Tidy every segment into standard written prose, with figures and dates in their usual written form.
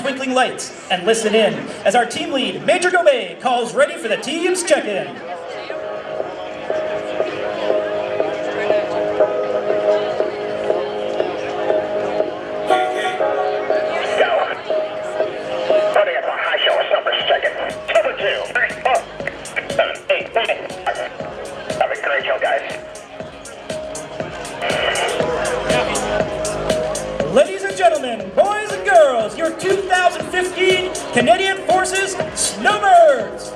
twinkling lights and listen in as our team lead, Major Gobey, calls ready for the team's check-in. Ladies and gentlemen, boys and girls, your 2015 Canadian Forces Snowbirds!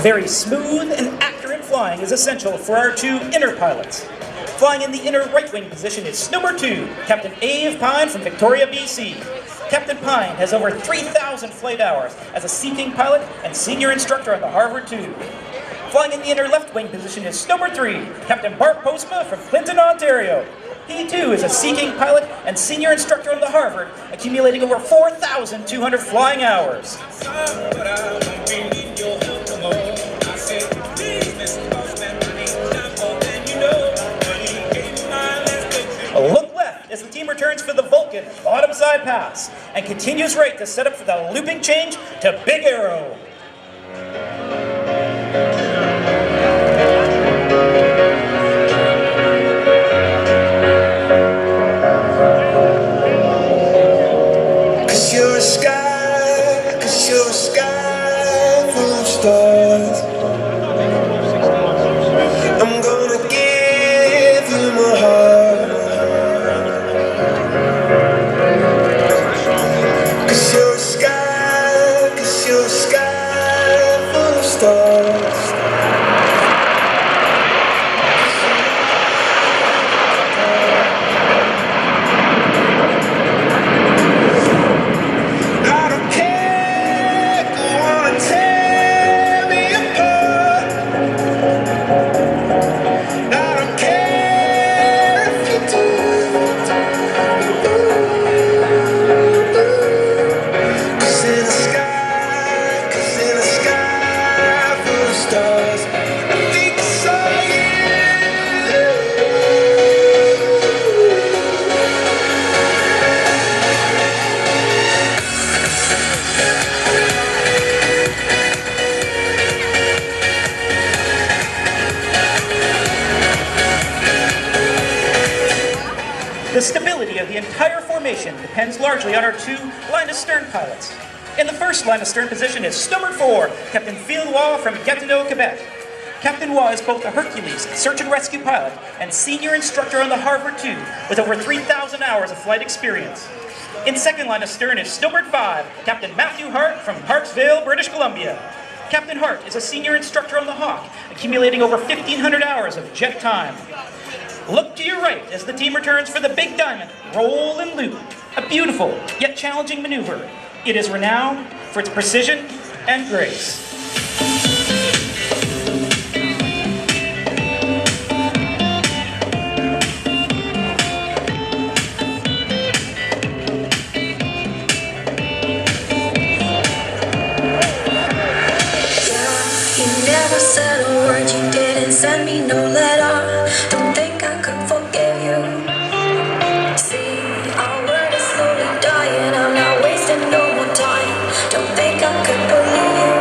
Very smooth and accurate flying is essential for our two inner pilots. Flying in the inner right wing position is Snowbird 2, Captain Ave Pine from Victoria, BC. Captain Pine has over 3,000 flight hours as a Sea King pilot and senior instructor on the Harvard 2. Flying in the inner left wing position is Snowbird 3, Captain Bart Postma from Clinton, Ontario. He too is a Sea King pilot and senior instructor on the Harvard, accumulating over 4,200 flying hours. Look left as the team returns for the Vulcan bottom side pass and continues right to set up for the looping change to Big Arrow. Cause you're a sky full of stars. I'm gonna give you my heart. Cause you're a sky full of stars. I don't care if you wanna tear me apart. I don't care if you do. Cause in the sky full of stars, I think I saw you. The stability of the entire formation depends largely on our two line astern pilots. In the first line astern position is Snowbird 4, Captain Phil Waugh from Gatineau, Quebec. Captain Waugh is both a Hercules search and rescue pilot and senior instructor on the Harvard 2 with over 3,000 hours of flight experience. In second line astern is Snowbird 5, Captain Matthew Hart from Parksville, British Columbia. Captain Hart is a senior instructor on the Hawk, accumulating over 1,500 hours of jet time. Look to your right as the team returns for the Big Diamond Roll and Loop, a beautiful yet challenging maneuver. It is renowned for its precision and grace. You never said a word, you didn't send me no letter. Don't think I could forgive you. See, our word is slowly dying, I'm not wasting no more time. Don't think I could believe you.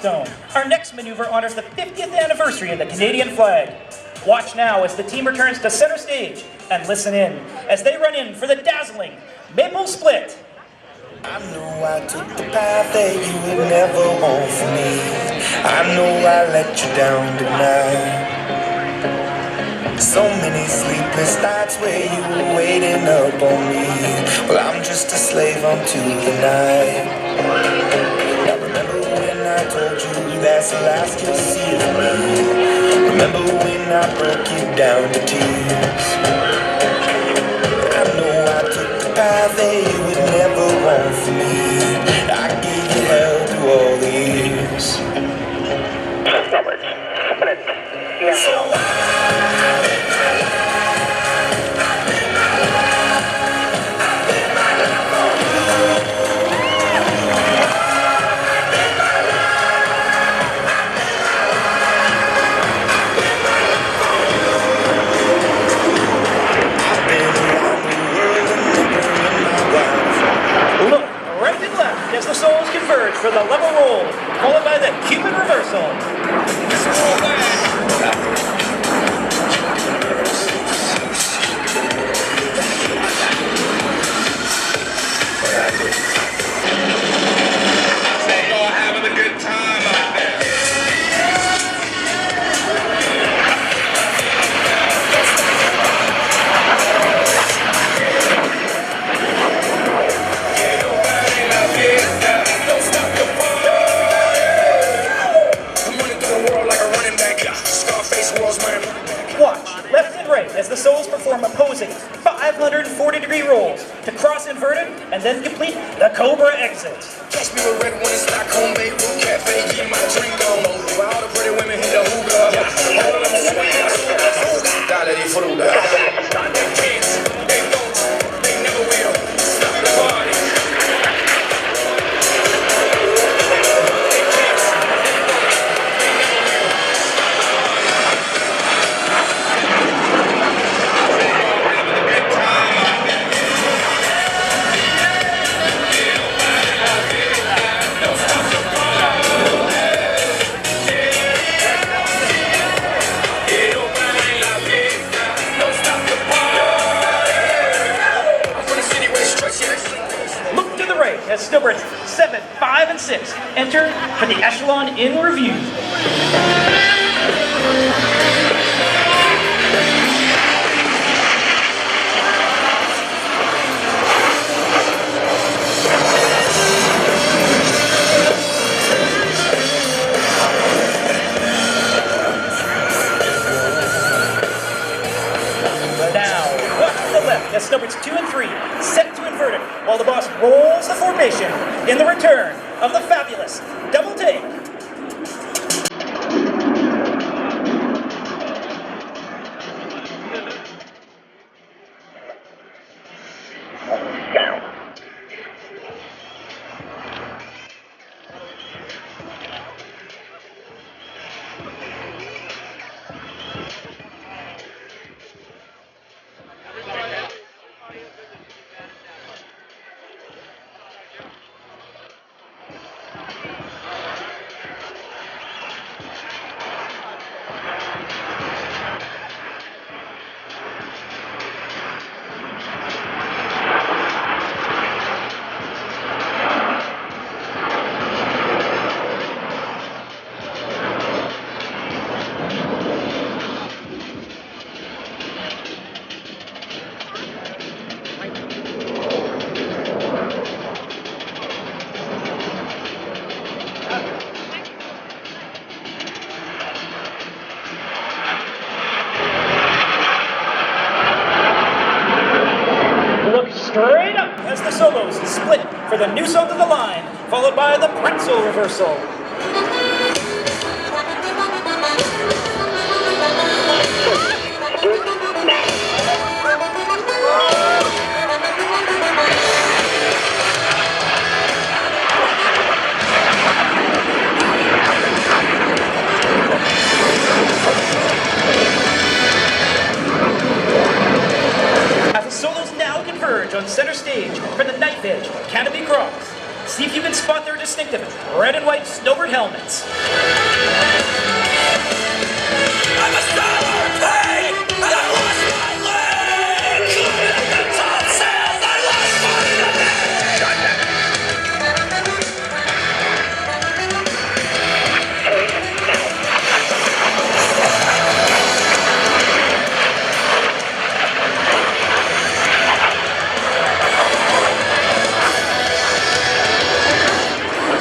milestone. Our next maneuver honors the 50th anniversary of the Canadian flag. Watch now as the team returns to center stage and listen in as they run in for the dazzling Maple Split. I know I took the path that you would never want for me. I know I let you down tonight. So many sleepless nights where you were waiting up on me. Well, I'm just a slave unto the night. Now remember when I told you that's the last you'll see of me. Remember when I broke you down to tears. I know I took the path that you would never want for me. I gave you hell through all the years. Snowbirds, split, now. Look right and left as the souls converge for the level roll, followed by the Cupid reversal. Y'all having a good time out there. Watch left and right as the souls perform opposing 540-degree rolls to cross inverted and then complete the Cobra exit. Catch me with red one in Stockholm, Beirut Cafe, get my drink on. While all the pretty women hit the hookah. All of them swing. Dale di fruta. They can't, they don't, they never will. Stop the party. Look to the right as Snowbirds 7, 5, and 6 enter for the echelon in review. Now, watch to the left as Snowbirds 2 and 3 set to inverted while the boss rolls the formation in the return of the fabulous double take. Straight up as the solos split for the new song to the line, followed by the pretzel reversal. As the solos now converge on center stage for the knife edge canopy cross. See if you can spot their distinctive red and white snowbird helmets. I'm a sailor in pain, and I lost my leg. Climbing up the top sails, I lost my leg.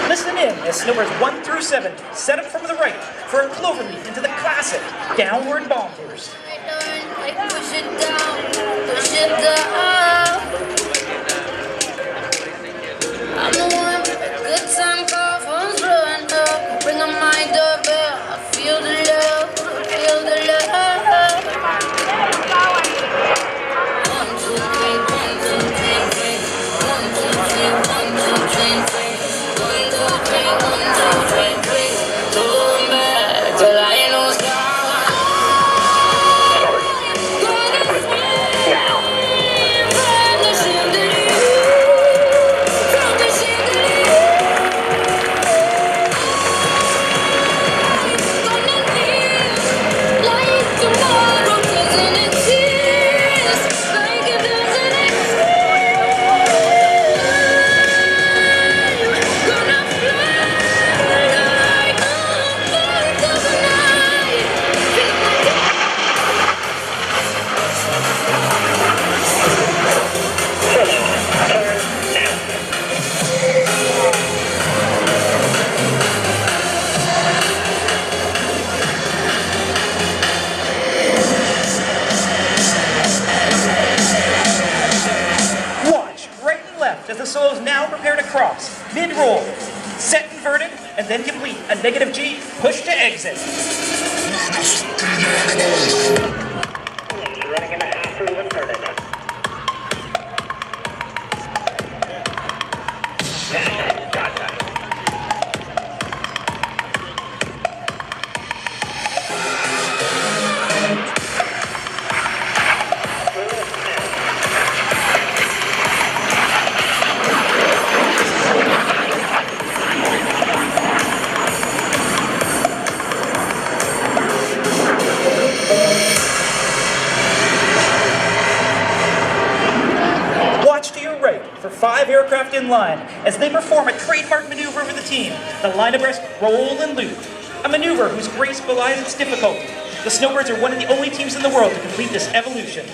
Listen in as snowbirds 1 through 7 set up from the right for a cloverleaf into the classic downward bomb burst. Push it down, push it down. I'm the one with a good time call, phone's blowing up. Bring on my doorbell, I feel the love, I feel the love. 1, 2, 3, 1, 2, 3, 3. 1, 2, 3, 1, 2, 3, 3. 1, 2, 3, 1, 2, 3, 3. Going back till I ain't no star. As the solos now prepare to cross, mid-roll, set inverted, and then complete a negative G, push to exit. Running in a half through inverted. For 5 aircraft in line as they perform a trademark maneuver with the team, the line abreast roll and loop. A maneuver whose grace belies its difficulty. The Snowbirds are one of the only teams in the world to complete this evolution.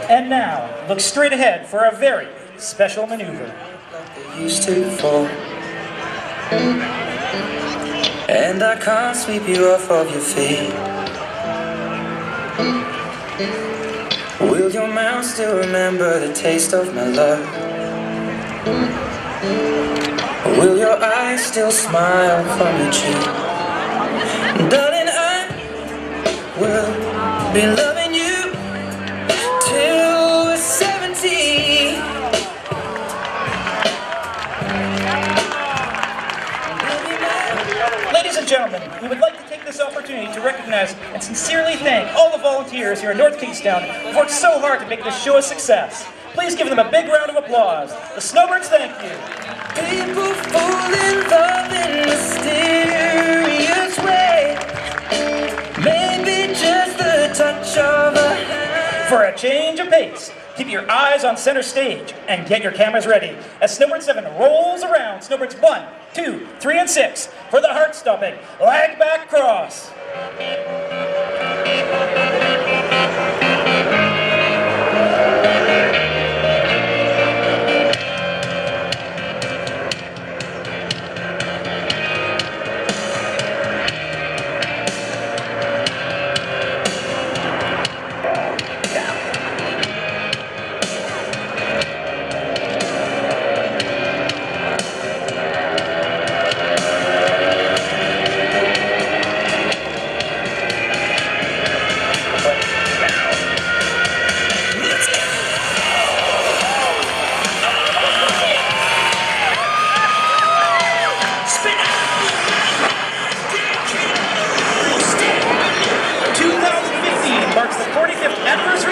And now, look straight ahead for a very special maneuver. Used to fall, and I can't sweep you off of your feet. Will your mouth still remember the taste of my love? Will your eyes still smile from your cheek? Darling, I will be loving you till we're 70. Ladies and gentlemen, we would like to take this opportunity to recognize and sincerely thank all the volunteers here in North Kingstown who worked so hard to make this show a success. Please give them a big round of applause. The Snowbirds thank you. People fall in love in mysterious way. Maybe just the touch of a hand. For a change of pace, keep your eyes on center stage and get your cameras ready as Snowbird 7 rolls around Snowbirds 1, 2, 3, and 6 for the heart-stopping lag back cross.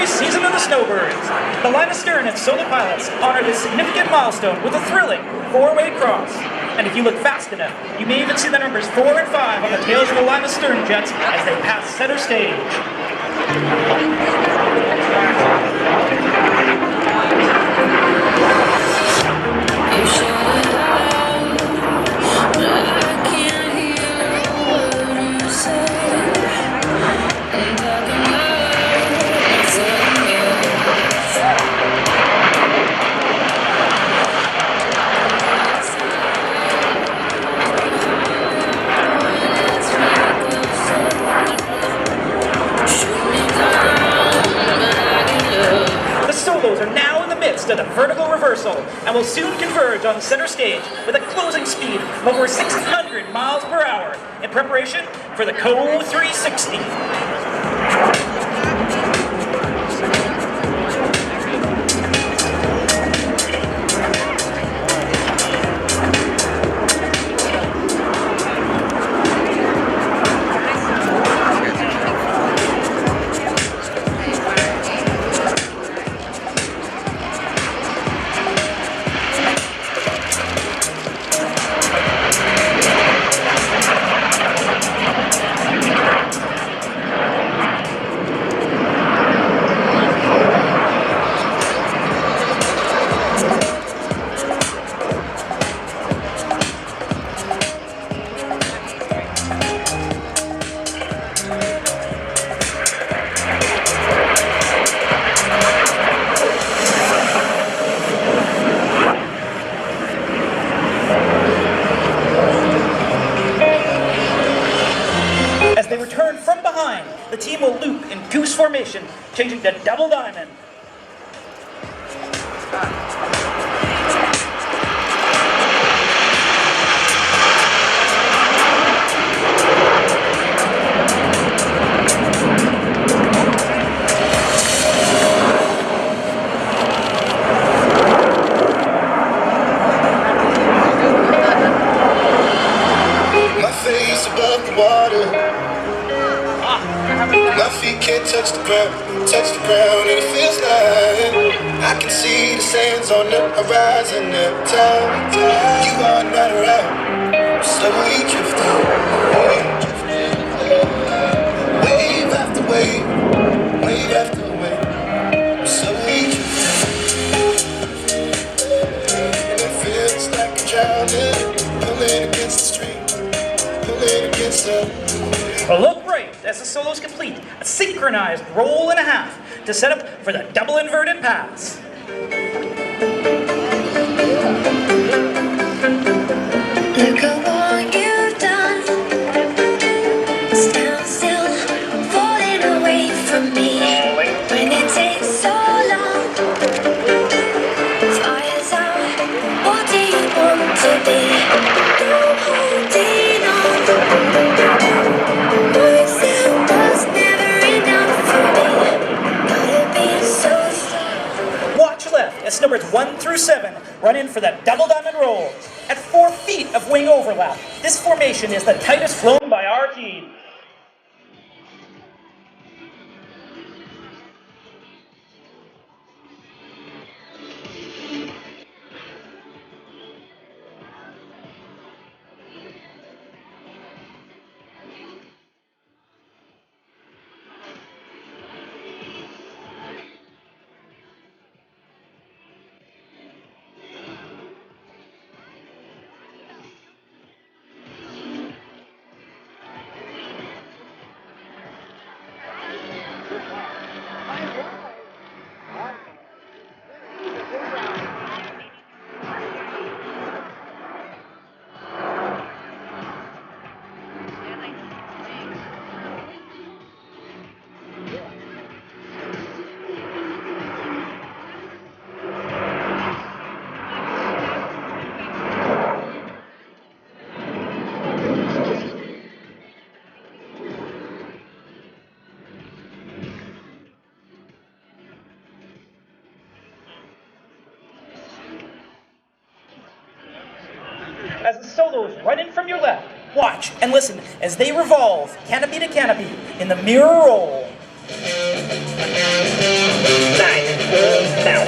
Season of the Snowbirds. The line astern and solo pilots honor this significant milestone with a thrilling four-way cross. And if you look fast enough, you may even see the numbers 4 and 5 on the tails of the line astern jets as they pass center stage. Are now in the midst of the vertical reversal and will soon converge on center stage with a closing speed of over 600 miles per hour in preparation for the Co 360. The team will loop in goose formation, changing to double diamond. My face above the water. My feet can't touch the ground, and it feels like I can see the sands on the horizon every time. You are not around, slowly drifting, wave after wave, wave after wave, slowly drifting, and it feels like I'm drowning, pulling against the stream, pulling against the. Look right as the solo's complete, a synchronized roll and a half to set up for the double inverted pass. Look at what you've done. Stand still, falling away from me. When it takes so long, fire's out. What do you want to be? You're holding on. Watch left as Snowbirds 1 through 7 run in for the double diamond roll. At 4 feet of wing overlap, this formation is the tightest flown by our team. As the solos run in from your left, watch and listen as they revolve canopy to canopy in the mirror roll. 9, now.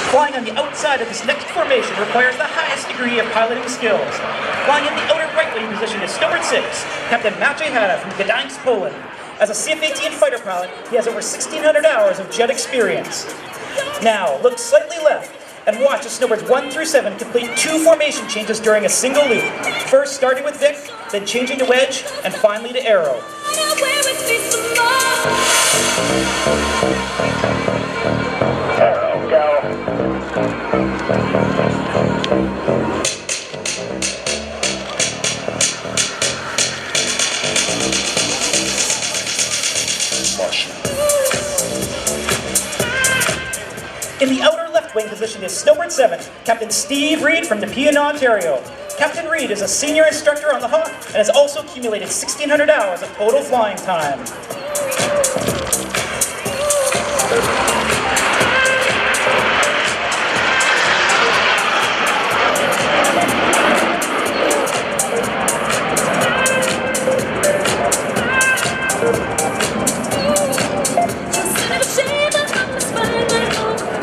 Flying on the outside of this next formation requires the highest degree of piloting skills. Flying in the outer right wing position is Snowbird 6, Captain Maciej Hada from Gdańsk, Poland. As a CF-18 fighter pilot, he has over 1,600 hours of jet experience. Now, look slightly left and watch as Snowbirds 1 through 7 complete 2 formation changes during a single loop. First starting with Vic, then changing to Wedge, and finally to Arrow. Arrow, go. In the outer left wing position is Snowbird 7, Captain Steve Reed from Nepean, Ontario. Captain Reed is a senior instructor on the Hawk and has also accumulated 1,600 hours of total flying time.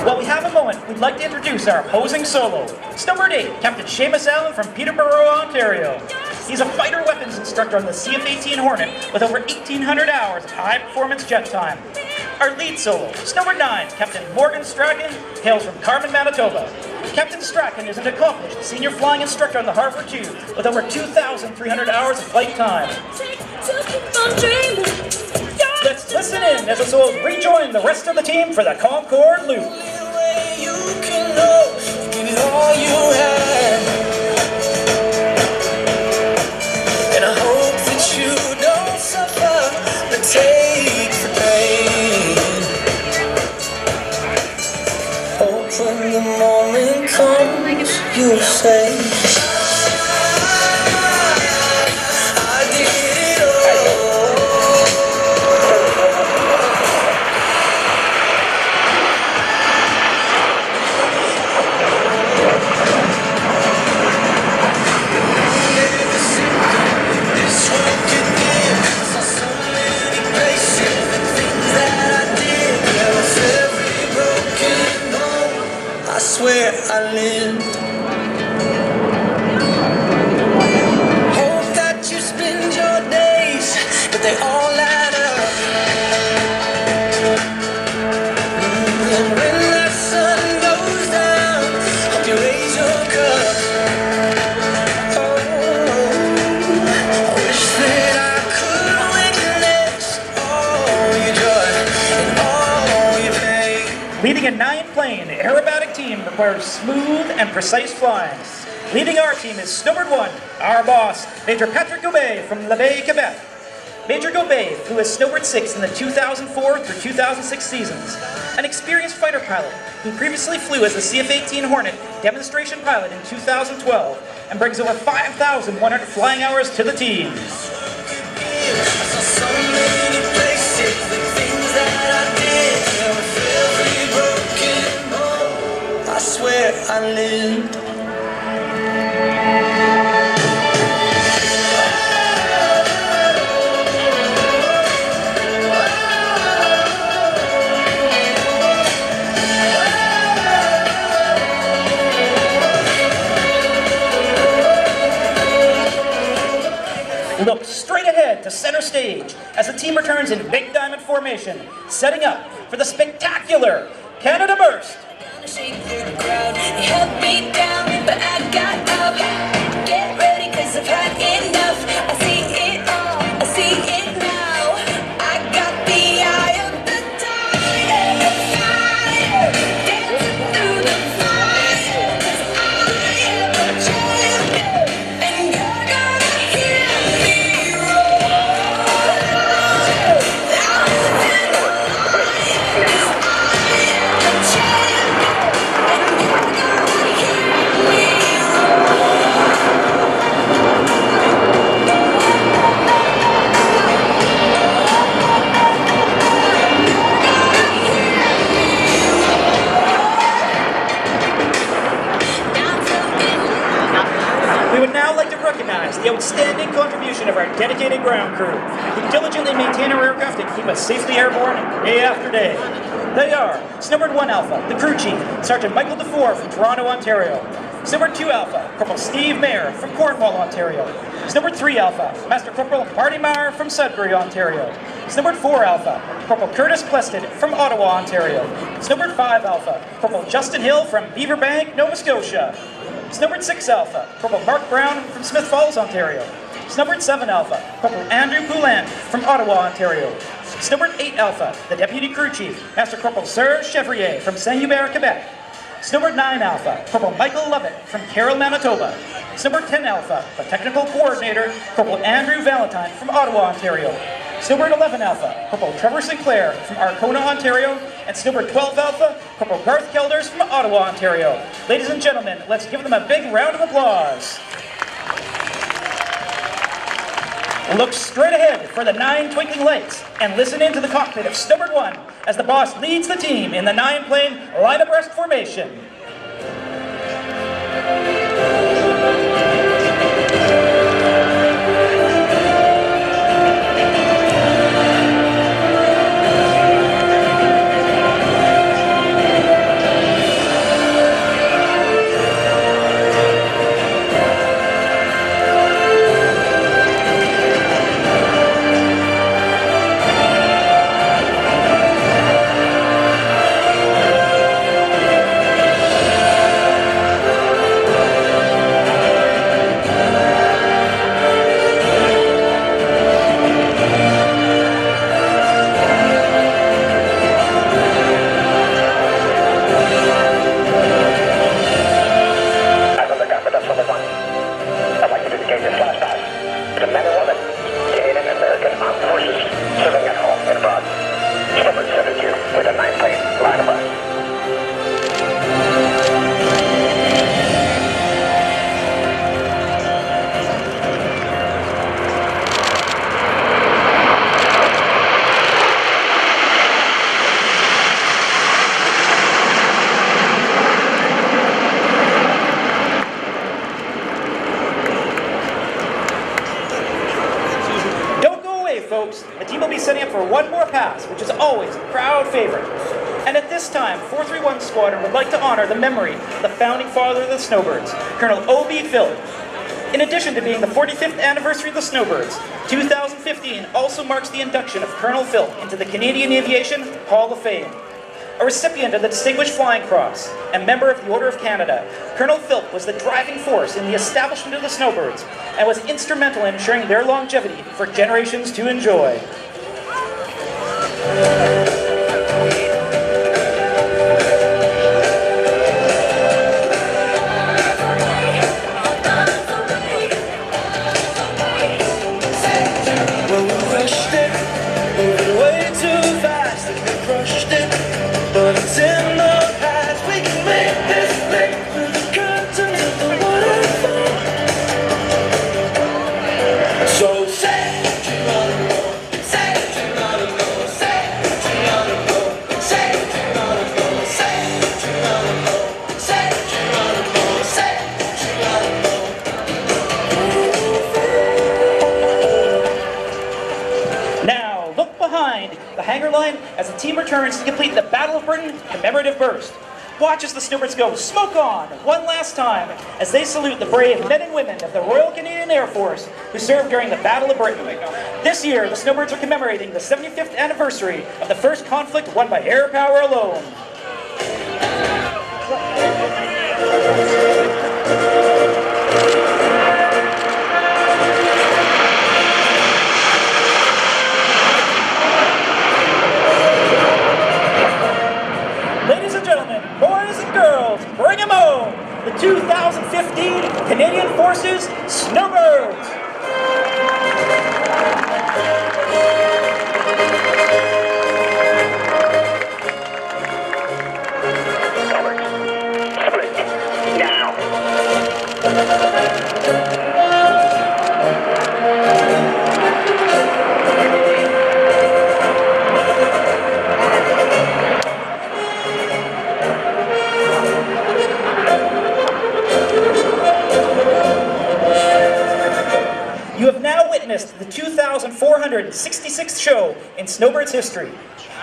While we have a moment, we'd like to introduce our opposing solo. Snowbird 8, Captain Seamus Allen from Peterborough, Ontario. He's a fighter weapons instructor on the CF-18 Hornet with over 1,800 hours of high-performance jet time. Our lead solo, Snowbird 9, Captain Morgan Strachan, hails from Carmen, Manitoba. Captain Strachan is an accomplished senior flying instructor on the Harvard 2 with over 2,300 hours of flight time. Let's listen in as the solos rejoin the rest of the team for the Concorde Loop. You can know, give it all you have. And I hope that you don't suffer, but take the pain. Hope when the moment comes, you'll say, I did it all. I swear I lived. Hope that you spend your days, but they all add up. And when that sun goes down, hope you raise your cup. Oh, I wish that I could witness all your joy and all your pain. Leading a 9-plane aerobatic team requires smooth and precise flying. Leading our team is Snowbird 1, our boss, Major Patrick Gobet from Laval, Quebec. Major Gobet flew as Snowbird 6 in the 2004 through 2006 seasons. An experienced fighter pilot, he previously flew as the CF-18 Hornet demonstration pilot in 2012 and brings over 5,100 flying hours to the team. I swear I lived. Look straight ahead to center stage as the team returns in big diamond formation, setting up for the spectacular Canada Burst. Shake through the crowd, they held me down, but I got up. Get ready, cause I've had enough. I see it all, I see it now. I got the eye of the tiger, fire, dancing through the fire. Cause I am a champion, and you're gonna hear me roar. would now like to recognize the outstanding contribution of our dedicated ground crew, who diligently maintain our aircraft and keep us safely airborne day after day. They are Snowbird 1 Alpha, the crew chief, Sergeant Michael DeFore from Toronto, Ontario. Snowbird 2 Alpha, Corporal Steve Mayer from Cornwall, Ontario. Snowbird 3 Alpha, Master Corporal Marty Meyer from Sudbury, Ontario. Snowbird 4 Alpha, Corporal Curtis Plested from Ottawa, Ontario. Snowbird 5 Alpha, Corporal Justin Hill from Beaverbank, Nova Scotia. Snowbird 6 Alpha, Corporal Mark Brown from Smith Falls, Ontario. Snowbird 7 Alpha, Corporal Andrew Poulin from Ottawa, Ontario. Snowbird 8 Alpha, the Deputy Crew Chief, Master Corporal Serge Chevrier from Saint-Hubert, Quebec. Snowbird 9 Alpha, Corporal Michael Lovett from Carroll, Manitoba. Snowbird 10 Alpha, the Technical Coordinator, Corporal Andrew Valentine from Ottawa, Ontario. Snowbird 11 Alpha, Corporal Trevor Sinclair from Arcona, Ontario. And Snowbird 12 Alpha, Corporal Garth Kelders from Ottawa, Ontario. Ladies and gentlemen, let's give them a big round of applause. Look straight ahead for the 9 twinkling lights and listen into the cockpit of Snowbird 1 as the boss leads the team in the 9-plane line abreast formation. Folks, the team will be setting up for one more pass, which is always a crowd favorite. And at this time, 431 Squadron would like to honor the memory of the founding father of the Snowbirds, Colonel O.B. Phillip. In addition to being the 45th anniversary of the Snowbirds, 2015 also marks the induction of Colonel Phillip into the Canadian Aviation Hall of Fame. A recipient of the Distinguished Flying Cross and member of the Order of Canada, Colonel Phillip was the driving force in the establishment of the Snowbirds and was instrumental in ensuring their longevity for generations to enjoy. Well, we rushed it, moving way too fast, and we crushed it. But it's in the past, we can make this flick through the curtains of the waterfall. So say Geronimo, say Geronimo, say Geronimo, say Geronimo, say Geronimo, say Geronimo, say Geronimo. Now, look behind the hangar line as the team returns to complete the Battle of Britain commemorative burst. Watch as the Snowbirds go smoke on one last time as they salute the brave men and women of the Royal Canadian Air Force who served during the Battle of Britain. This year, the Snowbirds are commemorating the 75th anniversary of the first conflict won by air power alone. Ladies and gentlemen, boys and girls, bring 'em home! The 2015 Canadian Forces Snowbirds! witnessed the 2,466th show in Snowbirds history.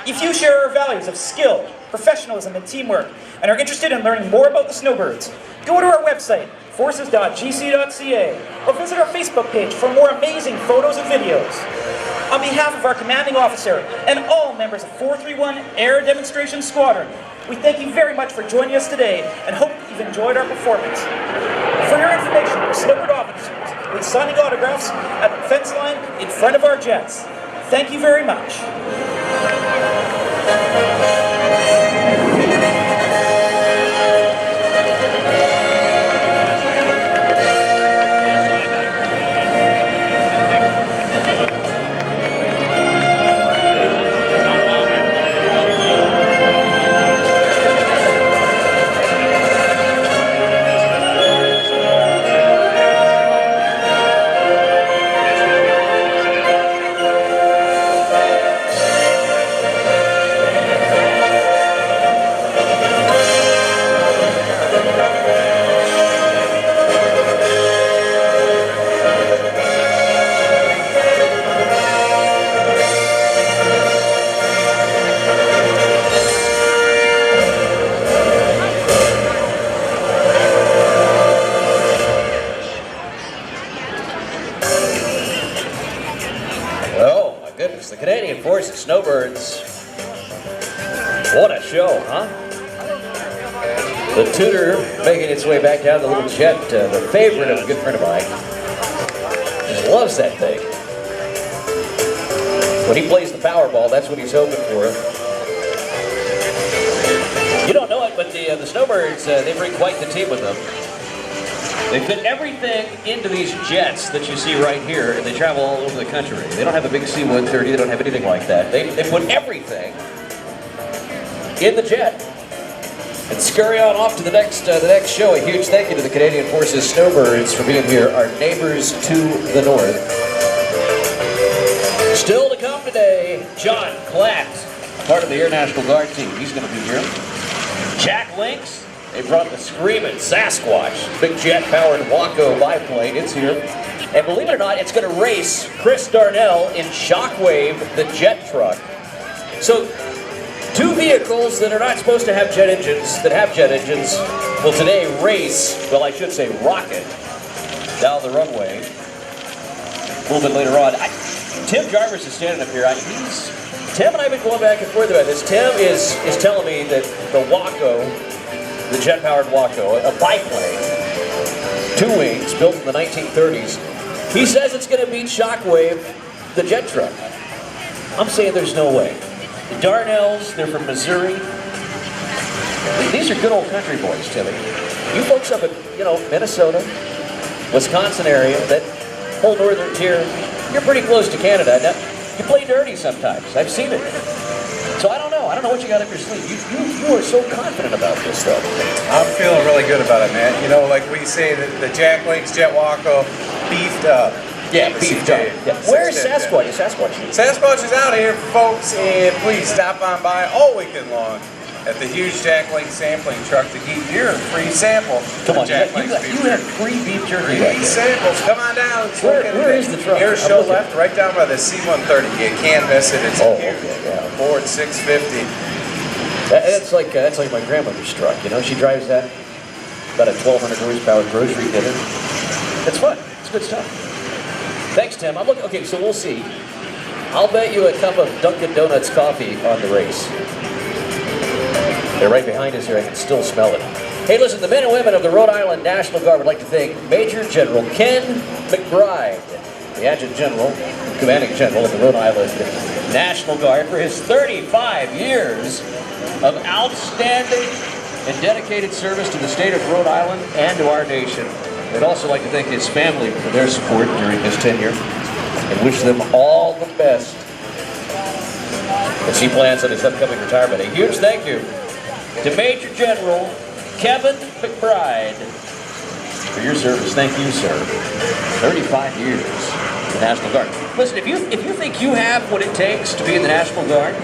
If you share our values of skill, professionalism, and teamwork, and are interested in learning more about the Snowbirds, go to our website, forces.gc.ca, or visit our Facebook page for more amazing photos and videos. On behalf of our commanding officer and all members of 431 Air Demonstration Squadron, we thank you very much for joining us today and hope you've enjoyed our performance. For your information, our Snowbird officers will be signing autographs at the fence line in front of our jets. Thank you very much. The Canadian Forces Snowbirds. What a show, huh? The tutor making its way back down the little jet, the favorite of a good friend of mine. Just loves that thing. When he plays the Powerball, that's what he's hoping for. You don't know it, but the Snowbirds, they bring quite the team with them. They fit everything into these jets that you see right here, and they travel all over the country. They don't have a big C-130, they don't have anything like that. They put everything in the jet and scurry on off to the next show. A huge thank you to the Canadian Forces Snowbirds for being here, our neighbors to the north. Still to come today, John Klatt, part of the Air National Guard team. He's going to be here. Jack Lynx. They brought the screaming Sasquatch, big jet-powered Waco biplane. It's here. And believe it or not, it's going to race Chris Darnell in Shockwave, the jet truck. So, two vehicles that are not supposed to have jet engines, that have jet engines, will today race, well, I should say rocket, down the runway. A little bit later on. Tim Jarvis is standing up here. Tim and I have been going back and forth about this. Tim is telling me that the Waco, the jet-powered Waco, a biplane, 2 wings, built in the 1930s. He says it's going to beat Shockwave, the jet truck. I'm saying there's no way. The Darnells, they're from Missouri. These are good old country boys, Timmy. You folks up in, Minnesota, Wisconsin area, that whole northern tier, you're pretty close to Canada. Now, you play dirty sometimes. I've seen it. So I don't know what you got up your sleeve. You are so confident about this, though. I'm feeling really good about it, man. Like we say, the Jack Lynx Jet Waco beefed up. Yeah, beefed up. Yeah. Where's Sasquatch? Sasquatch is out here, folks, and please stop on by all weekend long at the huge Jack Lynx sampling truck to keep your free sample. Come on, Jack you have free beef jerky. Free samples. Come on down. Where is the truck? Airshow left, right down by the C-130. You can't miss it. It's huge. Okay, yeah. Ford 650. That's like my grandmother's truck. She drives that. About a 1,200 horsepower grocery dinner. It's fun. It's good stuff. Thanks, Tim. Okay, so we'll see. I'll bet you a cup of Dunkin' Donuts coffee on the race. They're right behind us here. I can still smell it. Hey, listen, the men and women of the Rhode Island National Guard would like to thank Major General Ken McBride, the Adjutant General, Commanding General of the Rhode Island National Guard, for his 35 years of outstanding and dedicated service to the state of Rhode Island and to our nation. We'd also like to thank his family for their support during his tenure and wish them all the best as he plans on his upcoming retirement. A huge thank you to Major General Kevin McBride for your service. Thank you, sir. 35 years in the National Guard. Listen, if you think you have what it takes to be in the National Guard,